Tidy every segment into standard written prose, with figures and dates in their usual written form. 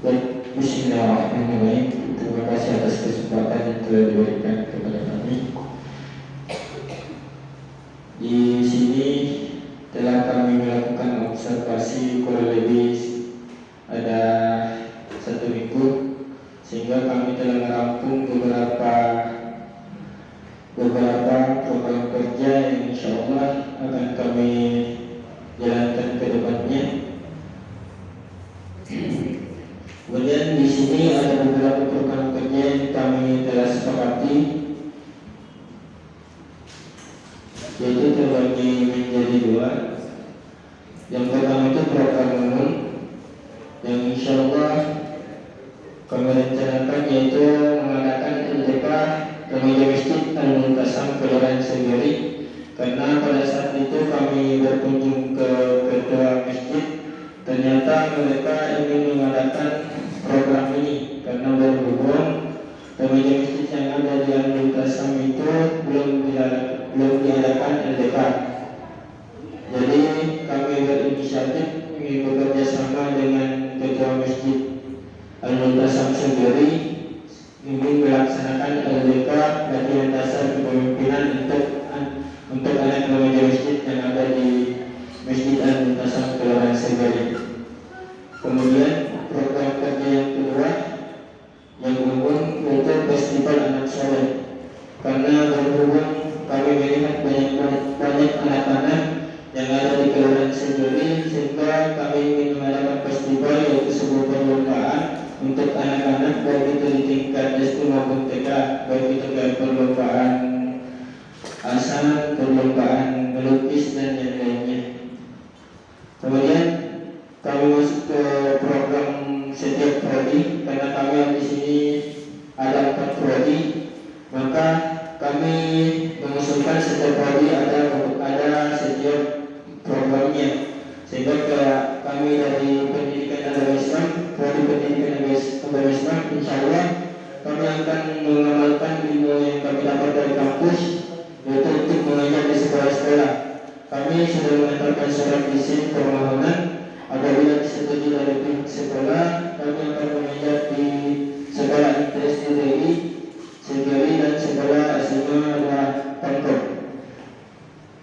Baik, bismillahirrahmanirrahim. Terima kasih atas kesempatan yang telah diberikan kepada kami. Di sini telah kami melakukan observasi kurang lebih ada 1 minggu, sehingga kami telah merampung beberapa program kerja yang insya Allah akan kami jalankan ke depannya. Kemudian di sini ada beberapa program kerja yang kami telah sepakati, yaitu terbagi menjadi 2. Yang pertama itu program umum yang insya Allah kami rencanakan, yaitu mengadakan LDK Remaja Masjid Al-Muntasam Kelurahan Senggiri, karena pada saat itu kami berkunjung ke ketua masjid, ternyata mereka ingin mengadakan program ini karena berhubung remaja masjid yang ada di Al-Muntasam itu belum diadakan LDK. Jadi kami berinisiatif ingin bekerja sama dengan ketua masjid Al-Muntasam sendiri ingin melaksanakan LDK latihan dasar kepemimpinan untuk anak remaja masjid yang ada di Masjid Al-Muntasam Kelurahan Senggiri. Kemudian program kerja yang kedua yang umum yaitu Festival Anak Soleh, karena berhubung kami melihat banyak anak-anak yang ada di Kelurahan Senggiri, sehingga kami ingin mengadakan festival, yaitu sebuah perlombaan untuk anak-anak baik itu di tingkat SD maupun TK, baik itu dari perlombaan asal, perlombaan melukis dan yang lainnya. Kemudian kami masuk ke program setiap prodi, karena kami di sini ada 4 prodi, maka kami mengusulkan setiap prodi ada setiap programnya, sehingga kami dari pendidikan agama Islam, prodi pendidikan agama Islam, insya Allah kami akan mengamalkan ilmu yang kami dapat dari kampus, yaitu untuk mengajar di sekolah-sekolah. Kami sudah mengantarkan surat izin permohonan. Apabila disetujui dari pihak sekolah, kami akan mengajar di sekolah ITS Senggiri dan sekolah SMA Pangkep.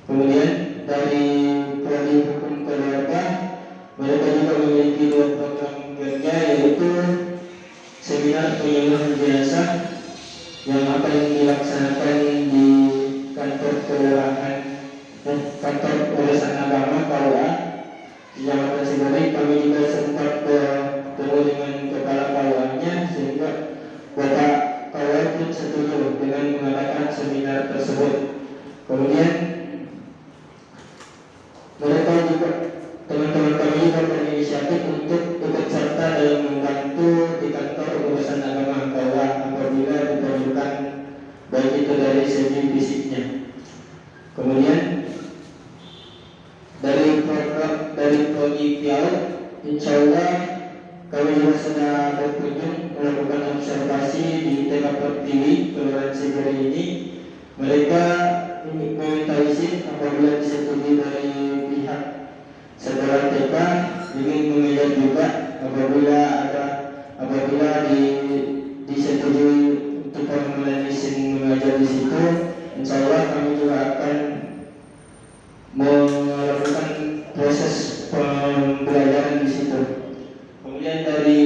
Kemudian dari prodi hukum keluarga, mereka juga memiliki 2 program kerja, yaitu seminar penyuluhan jenazah yang akan dilaksanakan di kantor kelurahan dan kantor urusan agama KUA di Kecamatan Senggiri. Kami juga sempat bertemu dengan kepala KUA-nya, sehingga Bapak KUA pun setuju dengan mengadakan seminar tersebut. Kemudian mereka juga, teman-teman kami juga berinisiatif untuk ikut serta dalam membantu di kantor urusan agama KUA apabila diperlukan, baik itu dari segi fisiknya. Kemudian dari prodi PIAU, insya Allah kami juga sudah berkunjung melakukan observasi di TK Pertiwi Kelurahan Senggiri ini. Mereka meminta izin apabila disetujui dari pihak sekolah TK ingin mengajar juga, apabila disetujui untuk permohonan izin mengajar di situ, insya Allah kami juga akan melakukan proses pembelajaran di situ. Kemudian dari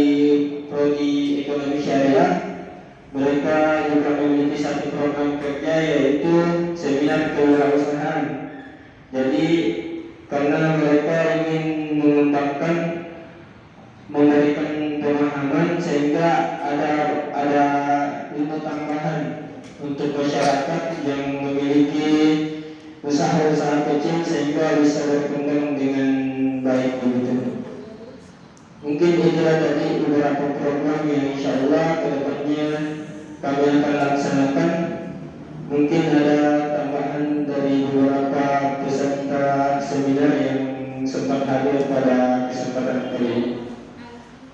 prodi ekonomi syariah, mereka juga memiliki 1 program kerja, yaitu seminar kewirausahaan. Jadi karena mereka ingin mengembangkan, memberikan pemahaman, sehingga ada ilmu tambahan untuk masyarakat yang memiliki usaha-usaha kecil, sehingga bisa berkembang dengan baik begitu. Mungkin itulah tadi beberapa program yang insya Allah kedepannya kami akan laksanakan. Mungkin ada tambahan dari beberapa peserta seminar yang sempat hadir pada kesempatan kali ini.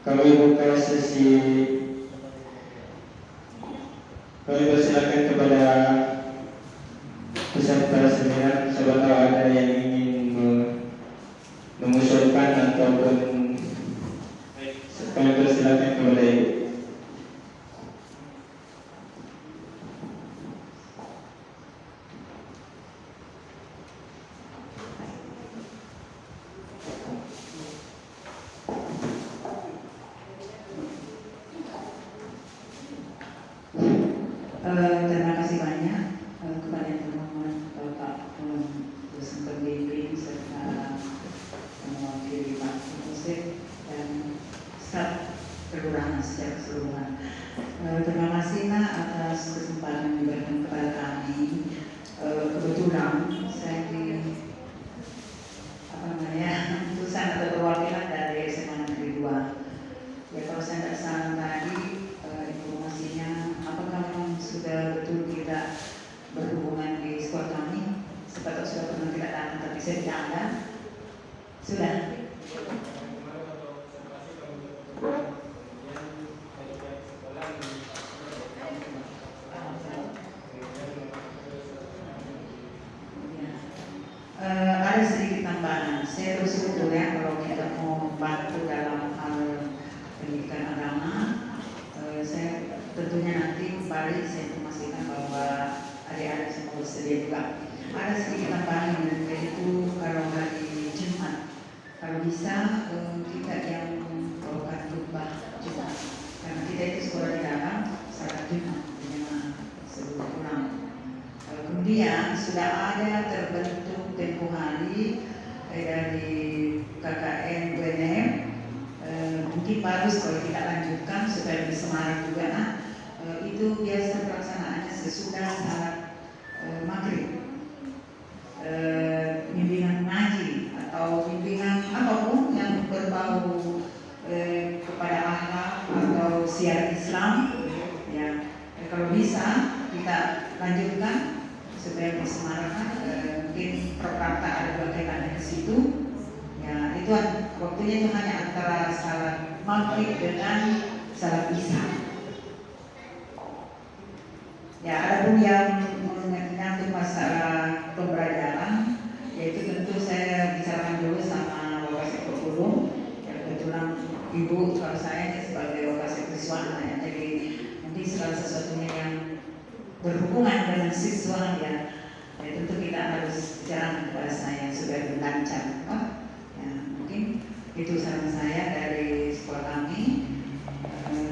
Kami buka sesi. Kami persilakan kepada peserta seminar, siapa tahu ada yang ingin mengusulkan ataupun kami dipersilakan kepada Ibu. Terima kasih banyak kepada teman-teman Bapak dosen pembimbing serta mewakili Pak Yusuf dan staf kelurahan secara keseluruhan. Terima kasih Pak atas kesempatan yang diberikan kepada kami. Kebetulan saya di utusan atau perwakilan dari SMA Negeri 2. Ya kalau saya tidak salah tadi informasinya, apakah memang sudah betul kita berhubungan di sekolah kami? Sepatutnya sudah pernah tidak datang, tapi saya tidak ada. Sudah. Ada sedikit tambahan. Saya bersyukur ya kalau kita mau membantu dalam hal pendidikan agama. Saya tentunya nanti kembali saya informasikan bahwa adik-adik semua bersedia juga. Ada sedikit tambahan yaitu kalau hari Jumat, kalau bisa kita yang bawakan khutbah Jumat, karena kita itu sekolah di dalam salat Jumat dengan sebelum pulang. Kemudian sudah ada terbentuk tempoh hari dari KKN UNM. Mungkin bagus kalau kita lanjutkan supaya lebih semangat juga. Itu biasa pelaksanaannya sesudah salat maghrib. Bimbingan ngaji atau bimbingan apapun yang berbau kepada akhlak atau syiar Islam, ya kalau bisa kita lanjutkan supaya lebih semangat. Mungkin Prof. ada berkaitannya ke situ. Ya, itu waktunya itu hanya antara salat maghrib dengan salat isya. Ya, ada pun yang menyangkut masalah pembelajaran, yaitu tentu saya bicarakan dulu sama Wakasek Pulung. Ya, kebetulan Ibu kalau saya ini sebagai Wakasek siswa, ya, jadi nanti segala sesuatunya yang berhubungan dengan siswa ya tentu kita harus bicara kepada saya supaya lebih lancar. Mungkin itu saran saya dari sekolah kami.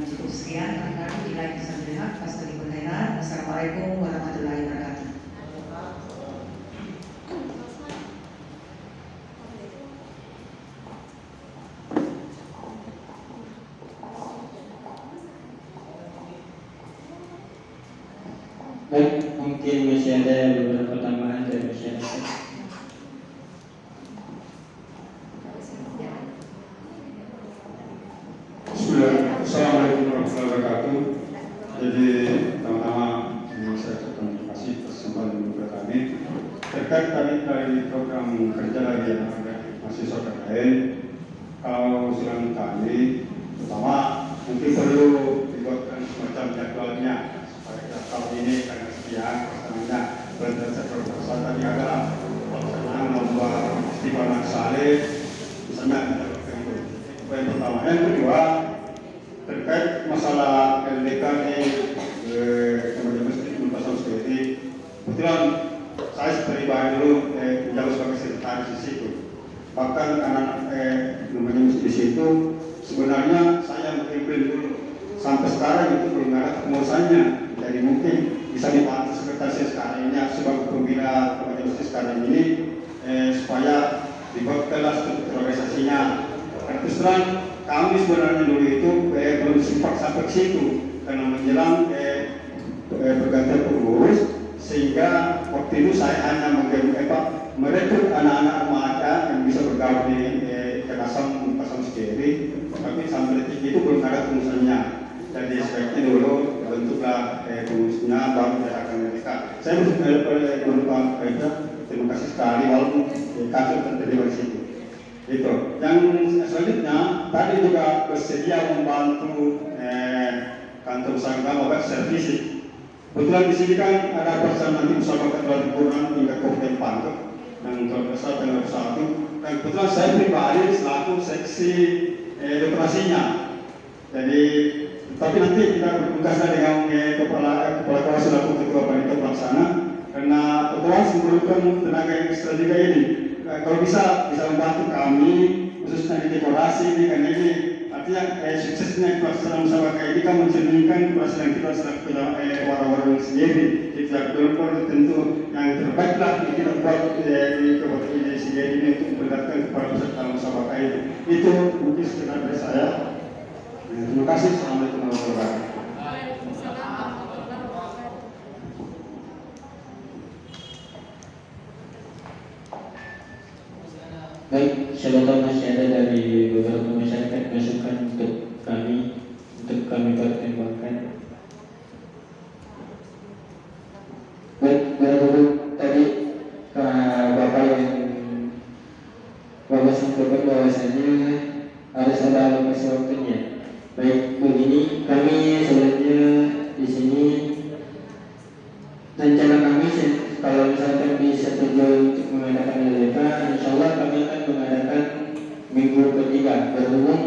Cukup sekian. Bila bisa melihat pas tadi berkaitan. Assalamualaikum warahmatullahi wabarakatuh. Baik, mungkin masih ada beberapa tambahan dari masyarakat. Assalamualaikum warahmatullahi wabarakatuh. Jadi pertama-tama saya ucapkan terima kasih atas kesempatan kepada kami terkait kami dari program kerja lagi yang ada mahasiswa KKN. Kalau usulan kami, pertama mungkin perlu dibuatkan semacam jadwalnya supaya tahun ini karena sekian pertamanya berdasarkan persatuan tadi adalah pelaksanaan lomba festival Naksale misalnya ada itu. Yang pertama, yang kedua terkait masalah LDK di Kementerian Masjid Muntasan Security. Kebetulan saya pribadi dulu menjabat sebagai sekretaris di situ. Bahkan karena namanya masjid di situ sebenarnya saya memimpin dulu sampai sekarang itu belum ada kemuasannya. Jadi mungkin bisa dibantu sekretaris sekarang ini sebagai pembina Kementerian Masjid sekarang ini supaya dibuat kelas struktur organisasinya. Terus terang kami sebenarnya dulu itu belum sempat sampai ke situ karena menjelang pergantian pengurus, sehingga waktu itu saya hanya merekrut anak-anak remaja yang bisa bergabung di Kedasam Pasang Sekiri, tapi sampai detik itu belum ada pengurusnya. Jadi sebaiknya dulu bentuklah pengurusnya baru diadakan mereka. Saya berupa terima kasih sekali walaupun kasus terjadi di situ. Itu. Yang selanjutnya tadi juga bersedia membantu kantor usaha agama secara fisik. Kebetulan di sini kan ada persen nanti usaha ketua liburan hingga Kabupaten Pangkep yang terbesar tanggal 1. Dan kebetulan saya pribadi selaku seksi dekorasinya. Jadi tapi nanti kita bertugaslah dengan kepala kelas selaku ketua panitia pelaksana, karena kelas memerlukan tenaga yang ekstra juga ini. Kalau bisa membantu kami khususnya di dekorasi ini, karena ini artinya suksesnya pelaksanaan musabaqah ini kan mencerminkan keberhasilan kita selaku warga-warga sendiri. Kita benar-benar tentu yang terbaiklah kita buat di kabupaten ini sendiri ini untuk meningkatkan kepada peserta musabaqah ini. Itu mungkin sekedar dari saya. Terima kasih. Assalamualaikum warahmatullahi wabarakatuh. Baik, siapa tahu masih ada dari beberapa masyarakat masukan untuk kami pertimbangkan. Baik, baru tadi Bapak yang Bapak sampaikan bahwasanya harus ada alokasi waktunya. Baik, begini kami sebenarnya di sini rencana kami kalau misalkan disetujui untuk mengadakan LDK, insya Allah kami akan mengadakan minggu ketiga. Berhubung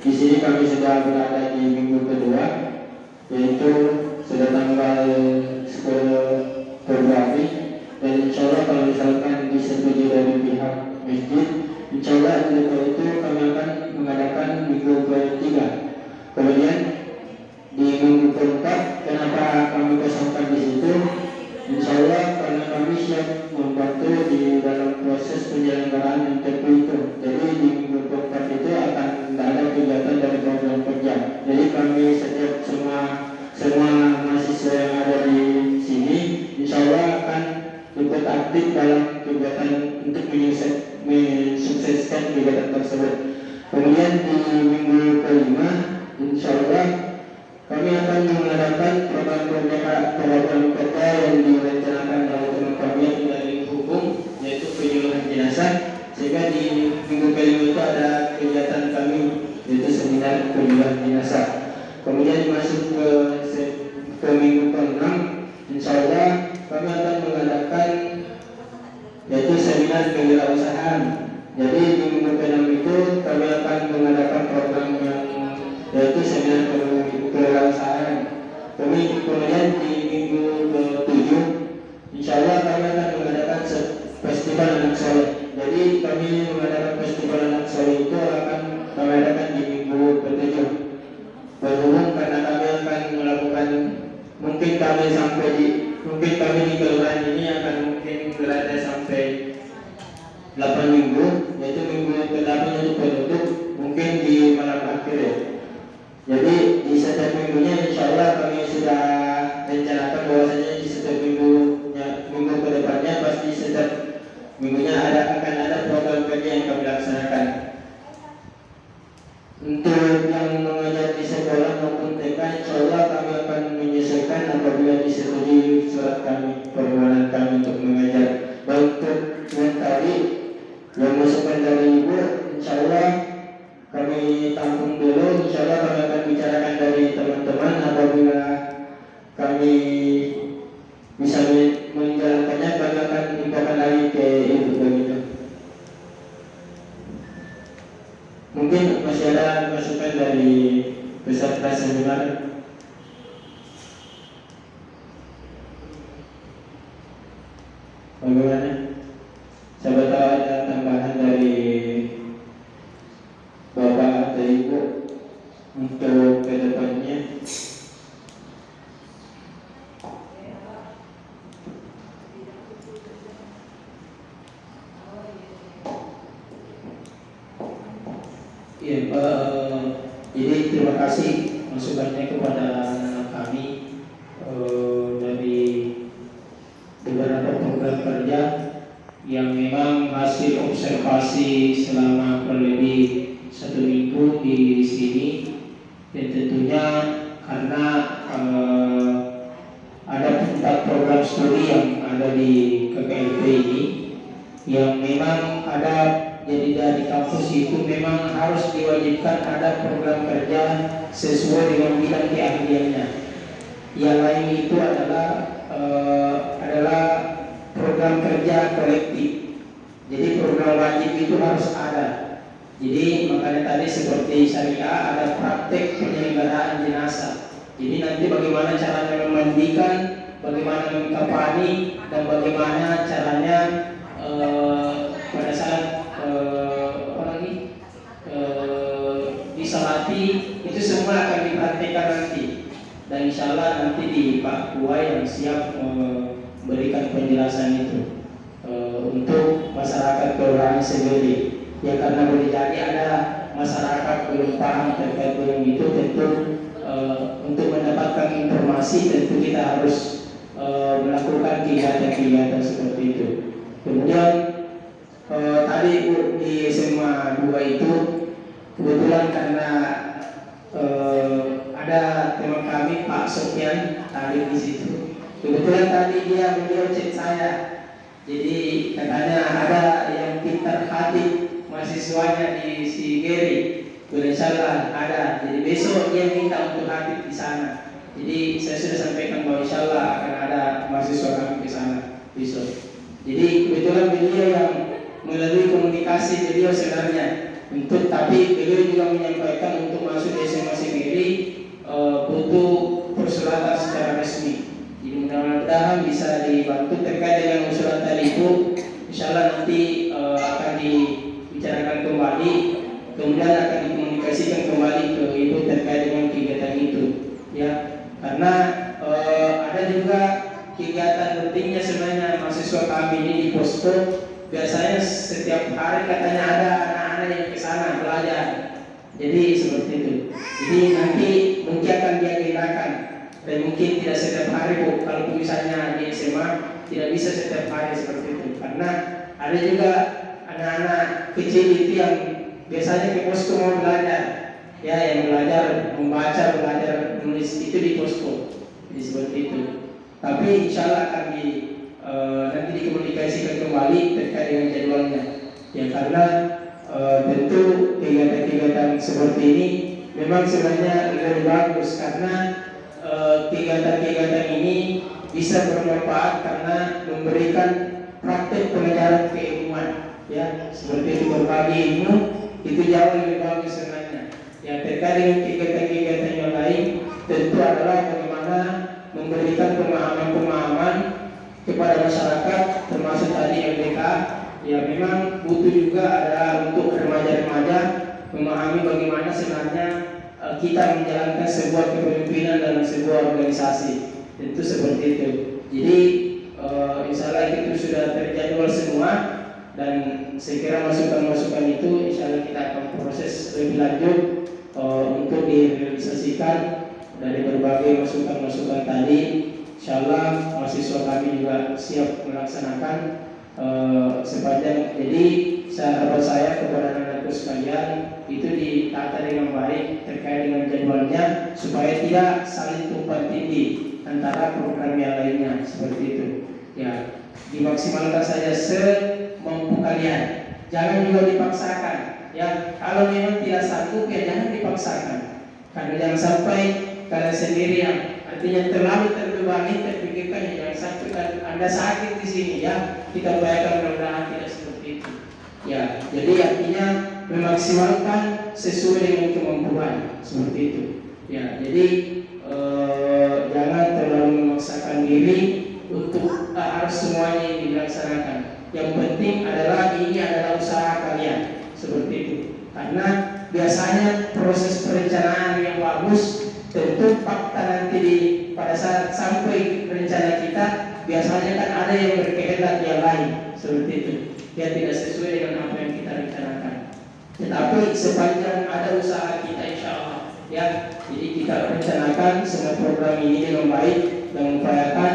di sini kami sudah berada di minggu kedua, yaitu sudah tanggal 10 Februari, dan insya Allah kalau misalkan disetujui dari pihak masjid, insya Allah LDK itu kami akan mengadakan minggu ketiga. Kemudian di minggu keempat, kenapa kami kosongkan di situ? Insya Allah karena kami siap membantu di dalam proses penyelenggaraan MTQ itu. Jadi di minggu keempat itu akan ada kegiatan dari program kerja. Jadi kami setiap semua mahasiswa yang ada di sini, insya Allah akan ikut aktif dalam kegiatan untuk mensukseskan kegiatan tersebut. Kemudian di minggu kelima, insya Allah kami akan mengadakan program kerja yang direncanakan oleh teman kami yang dari hukum, yaitu penyuluhan jenazah. Sehingga di minggu kelima itu ada kegiatan kami, yaitu seminar penyuluhan jenazah. Kemudian masuk ke minggu ke-6, insya Allah kami akan mengadakan yaitu seminar kewirausahaan. Jadi di minggu ke-6 itu kami akan mengadakan program yang yaitu seminar kewirausahaan. Kemudian di minggu ke-7, insya Allah kami akan mengadakan festival anak soleh. Jadi kami mengadakan festival anak soleh itu akan kami adakan di minggu ke-7. Berhubung karena kami akan melakukan mungkin kami di kelurahan ini akan mungkin berada sampai 8 minggu, yaitu minggu ke-8 itu penutup mungkin di malam akhir ya. Jadi di setiap minggunya insya Allah kami sudah rencanakan bahwasanya di setiap minggu ke depannya pasti setiap minggunya akan ada program kerja yang kami laksanakan. Untuk yang mengajar di sekolah maupun TK, insya Allah kami akan menyesuaikan apabila disetujui surat kami, permohonan kami untuk mengajar. Dan untuk yang tadi yang masukan dari Ibu, insya Allah kami tampung dulu. Insya Allah kami akan bicarakan dari teman-teman apabila kami bisa menjalankannya, kami akan infokan lagi ke Ibu begitu. Mungkin masih ada masukan dari peserta seminar. Bagaimana? Siapa tahu ada tambahan dari Bapak atau Ibu untuk ke depannya. Ya, jadi terima kasih masukannya kepada kami dari beberapa program kerja yang memang hasil observasi selama kurang lebih 1 minggu di sini, dan tentunya karena ada 4 program studi yang ada di KKLP ini yang memang ada. Jadi dari kampus itu memang harus diwajibkan ada program kerja sesuai dengan bidang keahliannya. Yang lain itu adalah program kerja kolektif. Jadi program wajib itu harus ada. Jadi makanya tadi seperti syariah ada praktek penyelenggaraan jenazah. Jadi nanti bagaimana caranya memandikan, bagaimana mengkafani, dan bagaimana caranya pada saat disolati, itu semua akan dipraktekkan nanti. Dan insya Allah nanti di Pak Kuai yang siap memberikan penjelasan itu untuk masyarakat kelurahan sendiri. Ya karena boleh jadi ada masyarakat belum paham terkait dengan itu, tentu untuk mendapatkan informasi tentu kita harus melakukan kegiatan-kegiatan seperti itu. Kemudian tadi di SMA 2 itu kebetulan karena ada teman kami Pak Sofyan tadi di situ. Kebetulan tadi beliau chat saya. Jadi katanya ada yang pintar hati mahasiswanya di Sigeri, insyaallah ada. Jadi besok dia minta untuk hadir di sana. Jadi saya sudah sampaikan bahwa insyaallah akan ada mahasiswa kami ke sana besok. Jadi kebetulan beliau yang melalui komunikasi beliau sebenarnya untuk, tapi beliau juga menyampaikan untuk masuk di SMA Sigeri butuh persyaratan secara resmi. Jadi mudah-mudahan bisa dibantu terkait dengan usulan tadi itu. Insyaallah nanti akan dibicarakan kembali, kemudian akan dikomunikasikan kembali ke ibu terkait dengan kegiatan itu, ya. Karena ada juga kegiatan rutinnya sebenarnya mahasiswa kami ini di posko. Biasanya setiap hari katanya ada anak-anak yang ke sana belajar. Jadi seperti itu. Jadi nanti mungkin akan diadakan. Dan mungkin tidak setiap hari Bu, kalau misalnya di SMA tidak bisa setiap hari seperti itu. Karena ada juga anak-anak kecil itu yang biasanya ke posko mau belajar, ya, yang belajar membaca, belajar menulis itu di posko. Jadi seperti itu. Tapi insya Allah akan nanti dikomunikasikan kembali terkait dengan jadwalnya. Ya karena tentu kegiatan-kegiatan seperti ini memang sebenarnya lebih bagus karena kegiatan-kegiatan ini bisa bermanfaat karena memberikan praktek pengajaran keilmuan, ya, seperti itu berbagi ilmu itu jauh lebih bagus sebenarnya. Yang terkait dengan kegiatan-kegiatan yang lain tentu adalah bagaimana memberikan pemahaman-pemahaman kepada masyarakat termasuk tadi LDK. Ya memang butuh juga ada untuk remaja-remaja memahami bagaimana sebenarnya kita menjalankan sebuah kepemimpinan dalam sebuah organisasi. Tentu seperti itu. Jadi insya Allah itu sudah terjadwal semua dan saya kira masukan-masukan itu insya Allah kita akan proses lebih lanjut untuk direalisasikan dari berbagai masukan-masukan tadi. Insya Allah mahasiswa kami juga siap melaksanakan sepanjang. Jadi harapan saya kepada anak-anakku sekalian itu ditata dengan baik terkait dengan jadwalnya supaya tidak saling tumpang tindih antara program yang lainnya seperti itu. Ya, dimaksimalkan saja semampu kalian. Jangan juga dipaksakan. Ya, kalau memang tidak sanggup ya jangan dipaksakan. Karena jangan sampai kalian sendiri yang artinya terlalu terbebani terpikirkan ya jangan sampai Anda sakit di sini, ya. Kita upayakan mudah-mudahan tidak seperti itu. Ya, jadi artinya memaksimalkan sesuai dengan kemampuan seperti itu. Ya, jadi jangan terlalu memaksakan diri untuk harus semuanya ini dilaksanakan. Yang penting adalah ini adalah usaha kalian seperti itu. Karena biasanya proses perencanaan yang bagus tentu fakta nanti pada saat sampai rencana kita biasanya kan ada yang berkehendak yang lain seperti itu. Dia tidak sesuai dengan apa yang kita rencanakan. Tetapi sepanjang ada usaha kita insya Allah, ya, jadi kita rencanakan semua program ini dengan baik dan mengupayakan.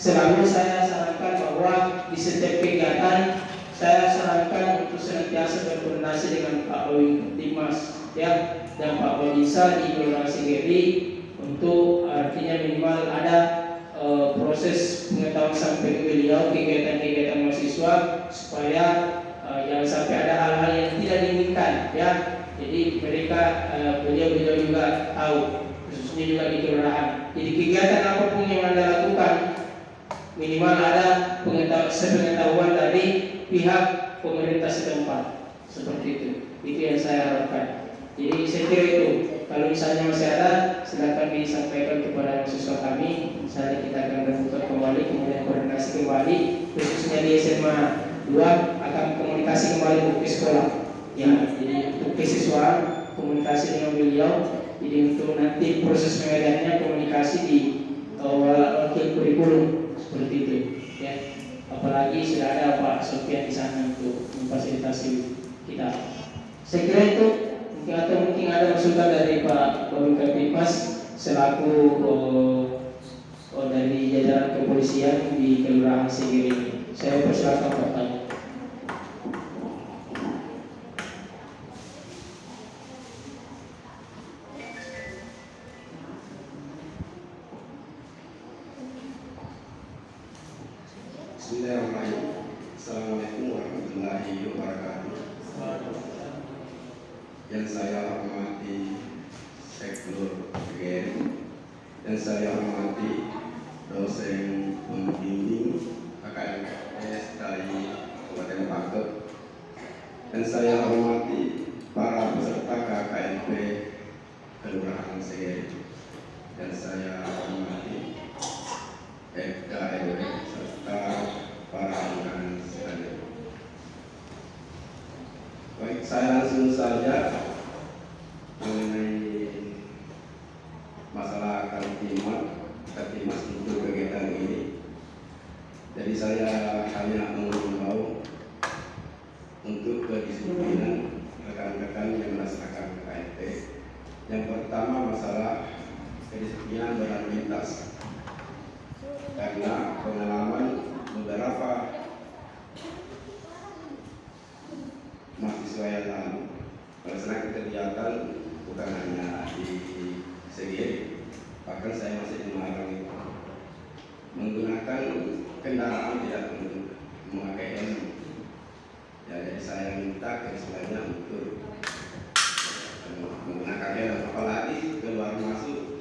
Selalu saya sarankan bahwa di setiap kegiatan saya sarankan untuk senantiasa berkoordinasi dengan Pak Dimas, ya, dan Pak Babinsa di Kelurahan Sigeri untuk artinya minimal ada proses pengetahuan sampai ke beliau kegiatan-kegiatan mahasiswa supaya jangan sampai ada hal-hal yang tidak diinginkan, ya. Jadi mereka beliau juga tahu, khususnya juga di kelurahan. Jadi kegiatan apapun yang Anda lakukan minimal ada pengetahuan dari pihak pemerintah setempat seperti itu. Itu yang saya harapkan. Jadi saya kira itu. Kalau misalnya masih ada, silakan disampaikan kepada mahasiswa kami. Misalnya kita akan berbuka kembali, kemudian koordinasi kembali, khususnya di SMA 2 akan komunikasi kembali untuk sekolah. Ya, jadi untuk siswa komunikasi dengan beliau. Jadi untuk nanti proses pengadaan komunikasi di wakil kurikulum seperti itu. Ya, apalagi sudah ada Pak Sofian di sana untuk memfasilitasi kita. Saya kira itu. Atau mungkin ada masukan dari Pak Kabinmas selaku dari jajaran kepolisian di Kelurahan Segiri ini. Saya persilakan Pak tanya. Bismillahirrahmanirrahim. Assalamualaikum warahmatullahi wabarakatuh. Yang saya hormati Seknur Geri, yang saya hormati dosen pembimbing KKNS dari Kabupaten Pangkep, dan saya hormati para peserta KKNP Kelurahan Segeri, dan saya hormati FKRW serta para undangan sekalian. Baik, saya langsung saja mengenai masalah Kaltimas untuk kegiatan ini. Jadi saya hanya mengimbau untuk kedisiplinan rekan-rekan yang melaksanakan KKNP. Yang pertama masalah kedisiplinan berlalu lintas, karena pengalaman beberapa mahasiswa yang lalu melaksanakan kegiatan bukan hanya di Segiri, bahkan saya masih di Malang itu menggunakan kendaraan tidak memakai helm. Ya, jadi saya minta keistimewaan untuk menggunakan helm, apalagi keluar masuk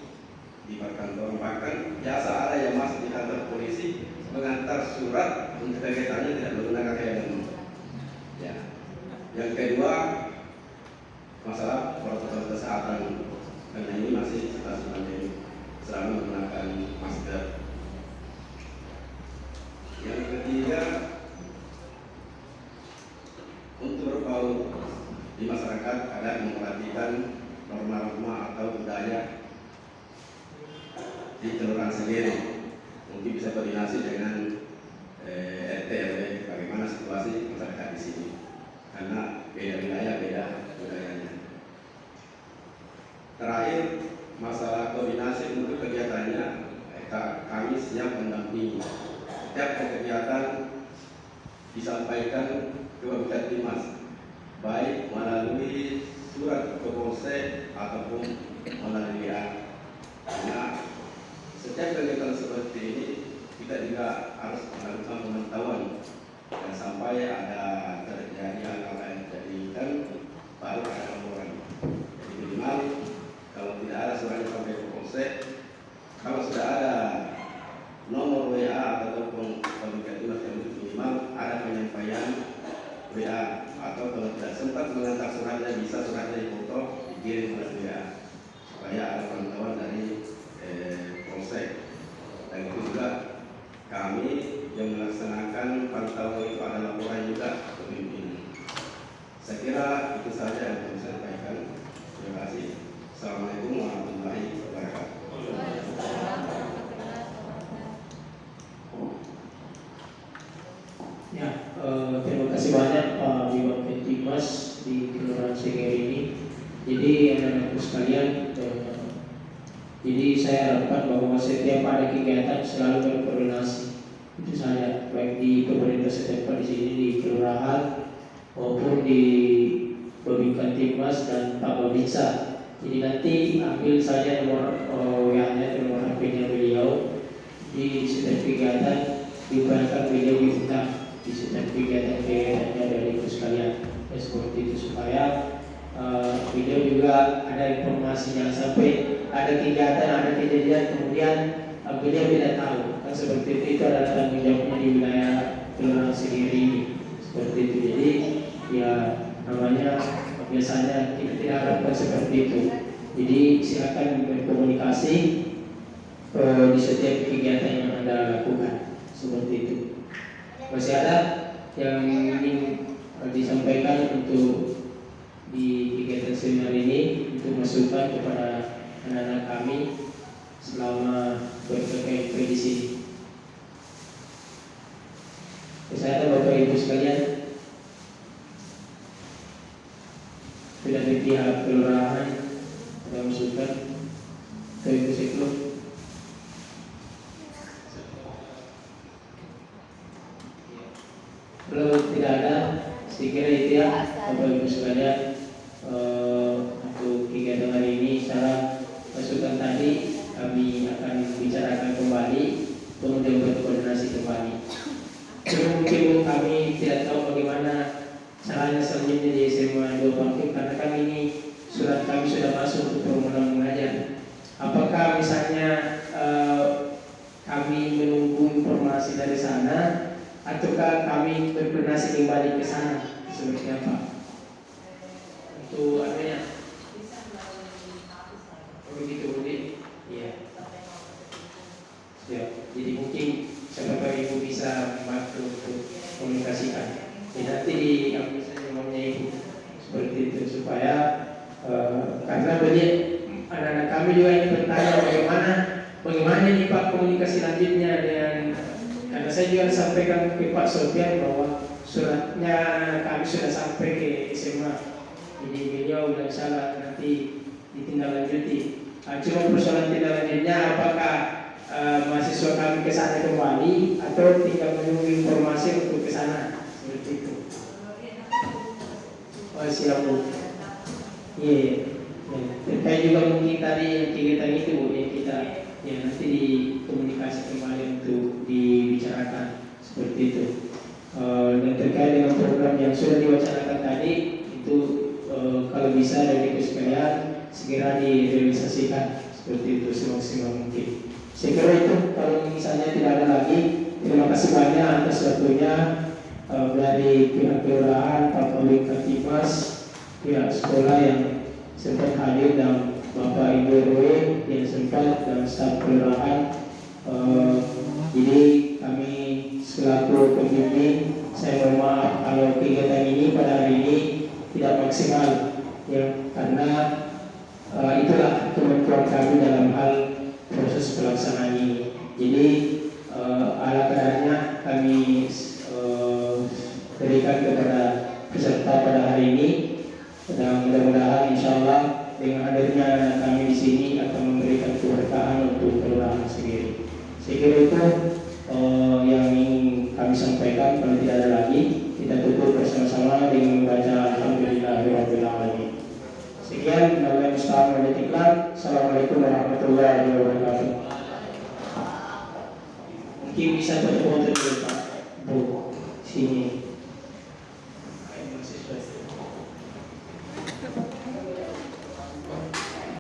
di perkantoran. Bahkan biasa ada yang masuk di kantor polisi mengantar surat untuk kegiatannya tidak menggunakan helm. Ya. Yang kedua, masalah protokol kesehatan, karena ini masih situasi pandemi, selalu menggunakan masker. Yang ketiga, untuk berbau di masyarakat ada memperhatikan norma-norma atau budaya di Kelurahan Segiri. Mungkin bisa koordinasi dengan RT RW bagaimana situasi masyarakat di sini, karena beda wilayah beda budayanya. Terakhir, masalah koordinasi untuk kegiatannya, kami siap mendampingi. Setiap kegiatan disampaikan ke Kabinmas, baik melalui surat ke Polsek ataupun melalui WA. Karena setiap kegiatan seperti ini kita juga harus melakukan pemantauan, dan sampai ada terjadi hal-hal yang dijadikan baru ada laporan. Jadi minimal kalau tidak ada suratnya sampai ke Polsek, kalau sudah ada nomor WA ataupun komunikasi yang minimal ada penyampaian WA, atau kalau tidak sempat mengantar suratnya bisa suratnya difoto dikirim melalui WA supaya ada pantauan dari Polsek. Dan itu juga kami yang melaksanakan pantauan itu ada laporan juga ke pimpinan. Saya kira itu saja yang perlu saya sampaikan. Terima kasih. Assalamualaikum warahmatullahi wabarakatuh. Ya, terima kasih banyak Pak Bima Kabinmas di Kelurahan Segiri ini. Jadi anak-anakku sekalian, jadi saya harapkan bahwa setiap ada kegiatan selalu berkoordinasi. Itu saja, baik di pemerintah setempat di sini di kelurahan maupun di Kabinmas dan Pak Babinsa. Jadi nanti ambil saja nomor WA-nya, nomor HP-nya beliau. Di setiap kegiatan diupayakan beliau diundang di setiap kegiatan-kegiatannya dari itu sekalian. Ya, seperti itu supaya beliau juga ada informasi, jangan sampai ada kegiatan, ada kejadian kemudian beliau tidak tahu. Kan seperti itu adalah tanggung jawabnya di wilayah Kelurahan Segiri ini. Seperti itu. Jadi ya namanya biasanya kita tidak harapkan seperti itu. Jadi silakan berkomunikasi di setiap kegiatan yang Anda lakukan, seperti itu. Masih ada yang ingin disampaikan untuk di kegiatan seminar ini untuk masukan kepada anak-anak kami selama berKKMP di sini? Saya ada Bapak Ibu sekalian, sudah di pihak kelurahan ada masukan ke Ibu Seklo? Kalau tidak ada, saya kira itu ya Bapak Ibu sekalian, untuk kegiatan hari ini secara masukan tadi kami akan bicarakan kembali, kemudian berkoordinasi kembali. Cuma mungkin kami tidak tahu bagaimana caranya selanjutnya di SMA 2 Bangkit, karena kami ini surat kami sudah masuk untuk permohonan mengajar. Apakah misalnya kami menunggu informasi dari sana, ataukah kami berkoordinasi kembali ke sana, seperti apa? Untuk adanya begitu, Budi? Iya. Ya, jadi mungkin Bapak Ibu bisa membantu untuk komunikasikan. Nanti kami bisa ngomongnya Ibu seperti itu supaya karena banyak anak-anak kami juga ini bertanya bagaimana nih Pak komunikasi lanjutnya dengan, karena saya juga sampaikan ke Pak Sofian bahwa suratnya anak kami sudah sampai ke SMA. Jadi beliau bilang salah, nanti ditindaklanjuti. Cuma persoalan tindak-lanjutnya apakah mahasiswa kami ke sana kembali atau tinggal menunggu informasi untuk ke sana, seperti itu. Oh, siap Bu. Iya. Terkait juga mungkin tadi yang kegiatan itu Bu, yang kita nanti dikomunikasi kembali untuk dibicarakan, seperti itu. Dan terkait dengan program yang sudah diwacanakan tadi itu kalau bisa dari Ibu sekalian segera direalisasikan, seperti itu semaksimal mungkin. Saya kira itu, kalau misalnya tidak ada lagi, terima kasih banyak atas waktunya dari pihak kelurahan, Pak Wali Katimas, pihak sekolah yang sempat hadir, dan Bapak Ibu RW yang sempat, dan staf kelurahan. Jadi kami selaku pembimbing, saya mohon maaf kalau kegiatan ini pada hari ini tidak maksimal, ya, karena itulah kemampuan kami dalam hal proses pelaksanaan ini. Jadi ala kadarnya kami berikan kepada peserta pada hari ini, dan mudah-mudahan insya Allah dengan hadirnya kami di sini akan memberikan keberkahan untuk kelurahan sendiri. Saya kira itu yang ingin kami sampaikan. Kalau tidak ada lagi, kita tutup bersama-sama dengan membaca Alhamdulillahirabbil alamin. Sekian, nama Ustaz Muhammad Iqbal. Assalamualaikum warahmatullahi wabarakatuh. Mungkin bisa berfoto dulu.